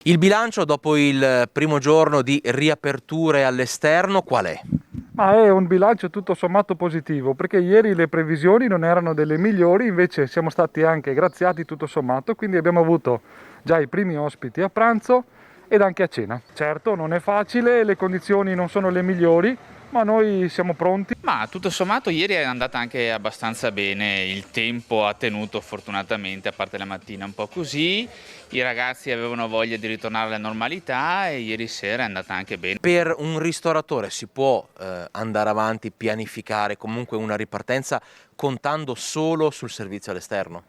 Il bilancio dopo il primo giorno di riaperture all'esterno qual è? Ma è un bilancio tutto sommato positivo, perché ieri le previsioni non erano delle migliori, invece siamo stati anche graziati tutto sommato, quindi abbiamo avuto già i primi ospiti a pranzo ed anche a cena. Certo, non è facile, le condizioni non sono le migliori, ma noi siamo pronti. Ma tutto sommato ieri è andata anche abbastanza bene, il tempo ha tenuto fortunatamente, a parte la mattina un po' così, i ragazzi avevano voglia di ritornare alla normalità e ieri sera è andata anche bene. Per un ristoratore si può andare avanti, pianificare comunque una ripartenza contando solo sul servizio all'esterno?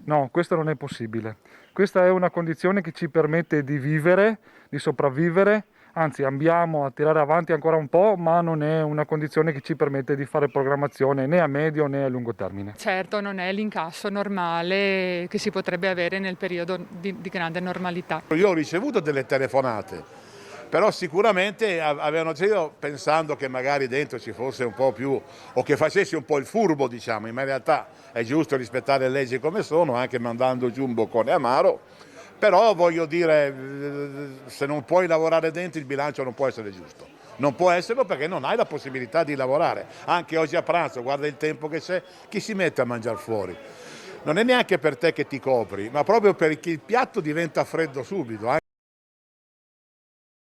No, questo non è possibile. Questa è una condizione che ci permette di vivere, di sopravvivere, anzi ambiamo a tirare avanti ancora un po', ma non è una condizione che ci permette di fare programmazione né a medio né a lungo termine. Certo, non è l'incasso normale che si potrebbe avere nel periodo di grande normalità. Io ho ricevuto delle telefonate, però sicuramente avevano io pensando che magari dentro ci fosse un po' più, o che facessi un po' il furbo, diciamo, ma in realtà è giusto rispettare le leggi come sono, anche mandando giù un boccone amaro, però voglio dire, se non puoi lavorare dentro il bilancio non può essere giusto. Non può esserlo perché non hai la possibilità di lavorare. Anche oggi a pranzo, guarda il tempo che c'è, chi si mette a mangiare fuori? Non è neanche per te che ti copri, ma proprio perché il piatto diventa freddo subito.